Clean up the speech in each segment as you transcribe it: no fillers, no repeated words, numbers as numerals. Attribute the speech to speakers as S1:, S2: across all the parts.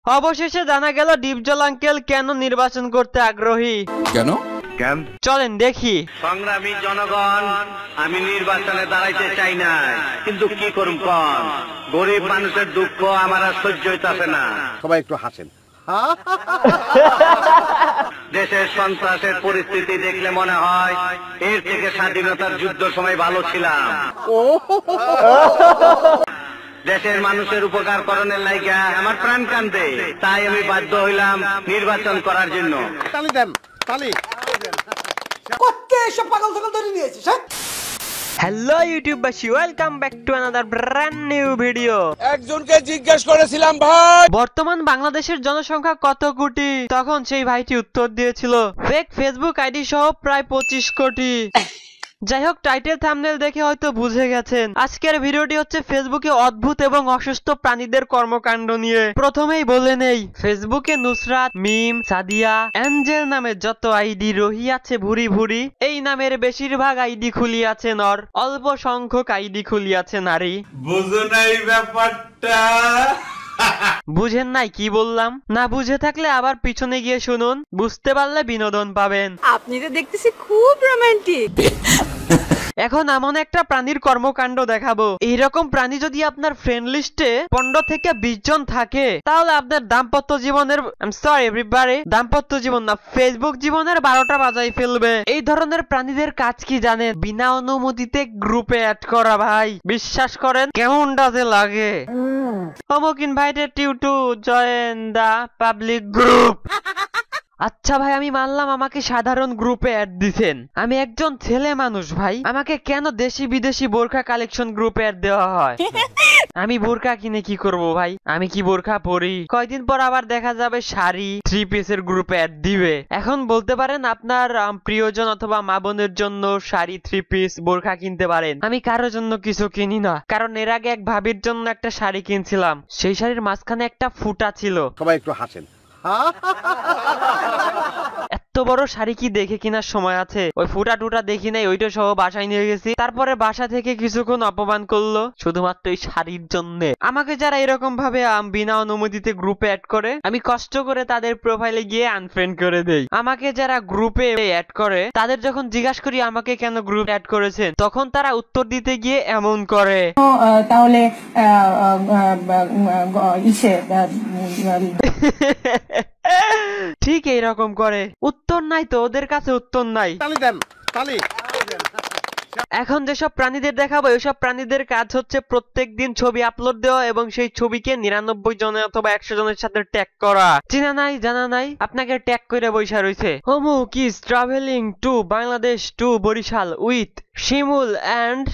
S1: অবশেষে জানা গেল ডিপজল আঙ্কেল কেন নির্বাচন করতে আগ্রহী।
S2: কেন?
S1: চলেন দেখি।
S3: সংগ্রামী জনগণ, আমি নির্বাচনে দাঁড়াইতে চাই না, কিন্তু কি করুম কন, গরিব মানুষের দুঃখ আমার আর সহ্য হইতাছে না।
S2: সবাই একটু হাসেন।
S3: দেশের সন্ত্রাসের পরিস্থিতি দেখলে মনে হয় এর থেকে স্বাধীনতার যুদ্ধ সময় ভালো ছিলাম। দেশের মানুষের উপকার করণের লাইগা আমার প্রাণ কান্দে, তাই আমি বাধ্য হইলাম নির্বাচন করার জন্য।
S2: তালি দেন, তালি।
S1: হ্যালো ইউটিউববাসী, welcome back to another brand new video.
S4: একজনকে জিজ্ঞেস করেছিলাম ভাই,
S1: বর্তমান বাংলাদেশের জনসংখ্যা কত কোটি? তখন সেই ভাইটি উত্তর দিয়েছিল ফেক ফেসবুক আইডি সহ প্রায় 25 কোটি। যাই হোক, টাইটেল থাম্বনেল দেখে হয়তো বুঝে গেছেন আজকের ভিডিওটি হচ্ছে ফেসবুকে অদ্ভুত এবং অসুস্থ প্রাণীদের কর্মকাণ্ড নিয়ে। প্রথমেই বলে নেই, ফেসবুকে নুসরাত, মিম, সাদিয়া, অ্যাঞ্জেল নামে যত আইডি রহিয়াছে ভুরি ভুরি, এই নামের বেশিরভাগ আইডি খুলিয়াছে নর, অল্প সংখ্যক আইডি খুলিয়াছে নারী।
S4: বুঝো নাই ব্যাপারটা?
S1: বুঝেন নাই কি বললাম? না বুঝে থাকলে আবার পিছনে গিয়ে শুনুন, বুঝতে পারলে বিনোদন পাবেন।
S5: আপনি তো দেখতেছি খুব রোমান্টিক।
S1: এখন এমন একটা প্রাণীর কর্মকাণ্ড দেখাবো, এইরকম প্রাণী যদি আপনার ফ্রেন্ড লিস্টে 15 থেকে 20 জন থাকে, তাহলে আপনার দাম্পত্য জীবনের দাম্পত্য জীবন না, ফেসবুক জীবনের 12টা বাজাই ফেলবে। এই ধরনের প্রাণীদের কাজ কি জানেন? বিনা অনুমতিতে গ্রুপে অ্যাড করা। ভাই বিশ্বাস করেন কেমনটা যে লাগে। অমুক invited you to join the public group. আচ্ছা ভাই, আমি মানলাম আমাকে সাধারণ গ্রুপে অ্যাড দিছেন, আমি একজন ছেলে মানুষ ভাই, আমাকে কেন দেশি বিদেশি বোরখা কালেকশন গ্রুপে অ্যাড দেওয়া হয়? আমি বোরখা কিনে কি করব ভাই? আমি কি বোরখা পরি? কয়দিন পর আবার দেখা যাবে শাড়ি 3 পিসের গ্রুপে অ্যাড দিবে। এখন বলতে পারেন আপনার প্রিয়জন অথবা মা বোনের জন্য শাড়ি 3 পিস বোরখা কিনতে পারেন, আমি কারোর জন্য কিছু কিনি না। কারণ এর আগে এক ভাবির জন্য একটা শাড়ি কিনছিলাম, সেই শাড়ির মাঝখানে একটা ফুটা ছিল।
S2: সবাই একটু হাসেন।
S1: এত বড় শাড়ি কি দেখে কেনার সময় আছে? ওই ফুটা টুটা দেখি নাই, ওইটা সহ বাসায় নিয়ে গেছি। তারপরে বাসা থেকে কিছুক্ষণ অপমান করলো শুধুমাত্র এই শাড়ির জন্য। আমাকে যারা এরকম ভাবে বিনা অনুমতিতে গ্রুপে অ্যাড করে, আমি কষ্ট করে তাদের প্রোফাইলে গিয়ে আনফ্রেন্ড করে দেই। আমাকে যারা গ্রুপে অ্যাড করে, তাদের যখন জিজ্ঞাসা করি আমাকে কেন গ্রুপ অ্যাড করেছেন, তখন তারা উত্তর দিতে গিয়ে এমন করে,
S5: তাহলে
S1: ঠিক এইরকম করে। উত্তর নাই তো, ওদের কাছে উত্তর নাই।
S2: তালি দেন, তালি।
S1: এখন যেসব প্রাণীদের দেখাবো, ওইসব প্রাণীদের কাজ হচ্ছে প্রত্যেকদিন ছবি আপলোড দেওয়া এবং সেই ছবিকে 99 জনের অথবা 100 জনের সাথে ট্যাগ করা। চেনা নাই জানা নাই, আপনাকে ট্যাগ করে বৈশা রয়েছে, অমুক is travelling to Bangladesh to Barishal with Shimul and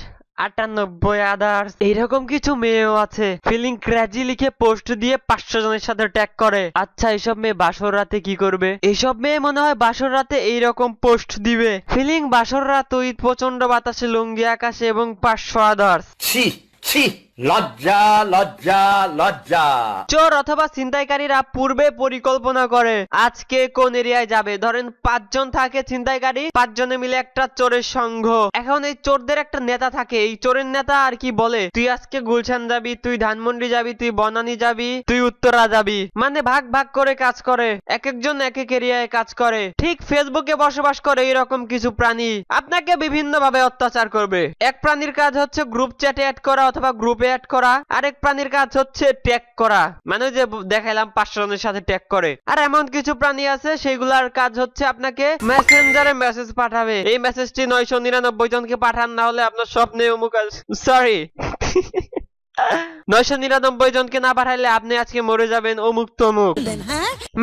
S1: 98 others. এইরকম কিছু মেয়েও আছে, ফিলিং ক্র্যাজি লিখে পোস্ট দিয়ে 500 জনের সাথে ট্যাগ করে। আচ্ছা, এইসব মেয়ে বাসর রাতে কি করবে? এইসব মেয়ে মনে হয় বাসর রাতে এইরকম পোস্ট দিবে, ফিলিং বাসর রাত উইথ প্রচন্ড বাতাসে লুঙ্গি আকাশে এবং 500 আদার্স।
S3: ছি ছি, লজ্জা লজ্জা লজ্জা।
S1: চোর অথবা ছিনতাইকারীরা পূর্বে পরিকল্পনা করে আজকে কোন এরিয়ায় যাবে। ধরেন 5 জন থাকে ছিনতাইকারী, 5 জনে মিলে একটা চোরের সংঘ। এখন এই চোরদের একটা নেতা থাকে, এই চোরের নেতা আর কি বলে, তুই আজকে গুলশান যাবি, তুই ধানমন্ডি যাবি, তুই বনানী যাবি, তুই উত্তরা যাবি। মানে ভাগ ভাগ করে কাজ করে, এক একজন এক এক এরিয়ায় কাজ করে। ঠিক ফেসবুকে বসবাস করে এরকম কিছু প্রাণী আপনাকে বিভিন্ন ভাবে অত্যাচার করবে। এক প্রাণীর কাজ হচ্ছে গ্রুপ চ্যাটে অ্যাড করা অথবা গ্রুপে অ্যাড করা, আরেক প্রাণীর কাজ হচ্ছে ট্যাগ করা, মানে যে দেখাইলাম 500 জনের সাথে ট্যাগ করে। আর এমন কিছু প্রাণী আছে সেগুলার কাজ হচ্ছে আপনাকে মেসেঞ্জারে মেসেজ পাঠাবে, এই মেসেজটি 999 জনকে পাঠান, না হলে আপনার স্বপ্নে অমুক, সরি 999 জনকে না পাঠাইলে আপনি আজকে মরে যাবেন অমুক তমুক।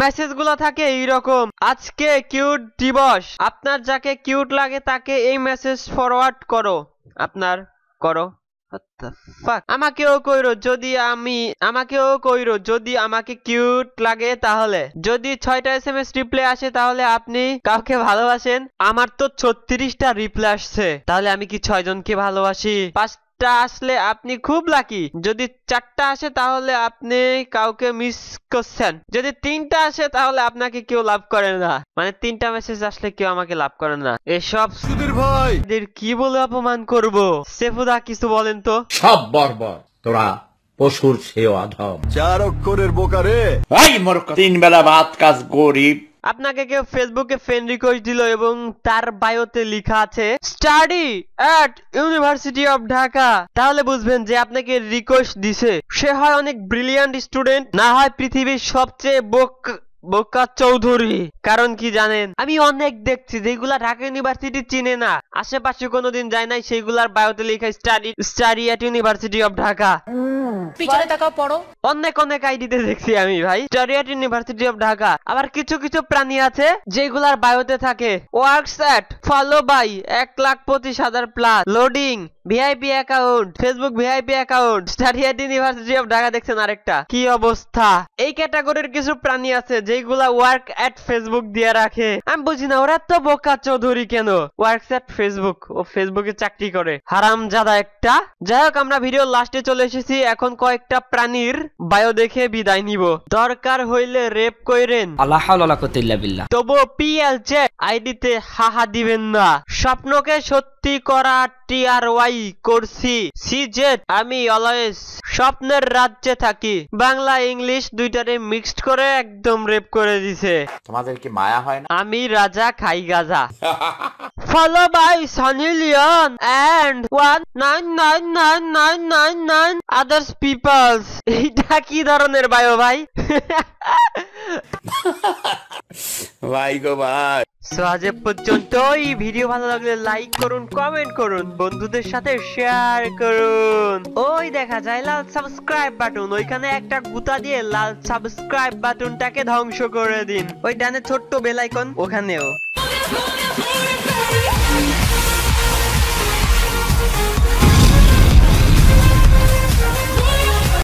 S1: মেসেজ গুলো থাকে এইরকম, আজকে কিউট দিবস, আপনার যাকে কিউট লাগে তাকে এই মেসেজ ফরওয়ার্ড করো, আপনার করো। আমাকেও কইরো যদি আমাকে কিউট লাগে, তাহলে যদি 6টা SMS রিপ্লাই আসে তাহলে আপনি কাউকে ভালোবাসেন। আমার তো 36টা রিপ্লাই আসছে, তাহলে আমি কি 6 জনকে ভালোবাসি। 5টা আসলে আপনি খুব লাকি, যদি 4টা আসে তাহলে আপনি কাউকে মিস করছেন, যদি 3টা আসে তাহলে আপনাকে কেউ লাভ করে না। মানে 3টা মেসেজ আসলে কেউ আমাকে লাভ করে না। এসব
S2: সুধীর ভাই
S1: কি বলে অপমান করব? সেফুদা কিছু বলেন তো।
S6: সব বর্বর, তোরা পশুর চেয়েও অধম।
S2: 4 অক্ষরের বোকা রে।
S6: এই মূর্খ, 3 বেলা ভাত কাজ গরিব।
S1: আপনাকে কেউ ফেসবুকে ফ্রেন্ড রিকোয়েস্ট দিল এবং তার বায়োতে লেখা আছে study at university of Dhaka, তাহলে বুঝবেন যে আপনাকে রিকোয়েস্ট দিছে সে হয় অনেক ব্রিলিয়ান্ট স্টুডেন্ট, না হয় পৃথিবীর সবচেয়ে বোকা চৌধুরী। কারণ কি জানেন, আমি অনেক দেখছি যেগুলা ঢাকা ইউনিভার্সিটি চিনে না, আশেপাশে কোনোদিন যায় নাই, সেইগুলার বায়োতে লেখা study at university of Dhaka.
S5: পিছনে তাকাও পড়ো।
S1: অনেক আইডিতে দেখছি আমি ভাই study at university of Dhaka. আবার কিছু প্রাণী আছে যেগুলার বায়োতে থাকে works at, follow by 1,25,000 plus, loading, VIP account, Facebook VIP account, study at university of Dhaka. দেখছেন আরেকটা কি অবস্থা। এই ক্যাটাগরির কিছু প্রাণী আছে যেগুলা ওয়ার্ক এট ফেসবুক দিয়ে রাখে। আমি বুঝি না ওরা তো বোকা চৌধুরী কেন, ওয়ার্কস এট ফেসবুক, ও ফেসবুকে চাকরি করে, হারামজাদা একটা। যাই হোক, আমরা ভিডিও লাস্টে চলে এসেছি, এখন কয়েকটা প্রাণীর বায়ো দেখে বিদায় নিব। দরকার হইলে রেপ কইরেন,
S7: আল্লাহ হাওলা ওয়ালা কুওয়াতা ইল্লা বিল্লাহ।
S1: তবু পিএলজে আইডিতে হাহা দিবেন না। স্বপ্নকে সত্যি করা TRY করছি সিজেট, আমি অলওয়েজ স্বপ্নের রাজ্যে থাকি। বাংলা ইংলিশ দুইটারে মিক্সড করে একদম রেপ করে দিছে।
S6: তোমাদের কি মায়া হয় না?
S1: আমি রাজা খাই গাজা। Follow by Sunny Leone and 1999999 others peoples. এইটা কি ধরনের বায়ো ভাই?
S6: ভাই গো ভাই।
S1: সো আজ এ পর্যন্ত। এই ভিডিও ভালো লাগলে লাইক করুন, কমেন্ট করুন, বন্ধুদের সাথে শেয়ার করুন। ওই দেখা যায় লাল সাবস্ক্রাইব বাটন, ওইখানে একটা গুতা দিয়ে লাল সাবস্ক্রাইব বাটনটাকে ধ্বংস করে দিন। ওই ডানে ছোট্ট বেল আইকন, ওখানেও।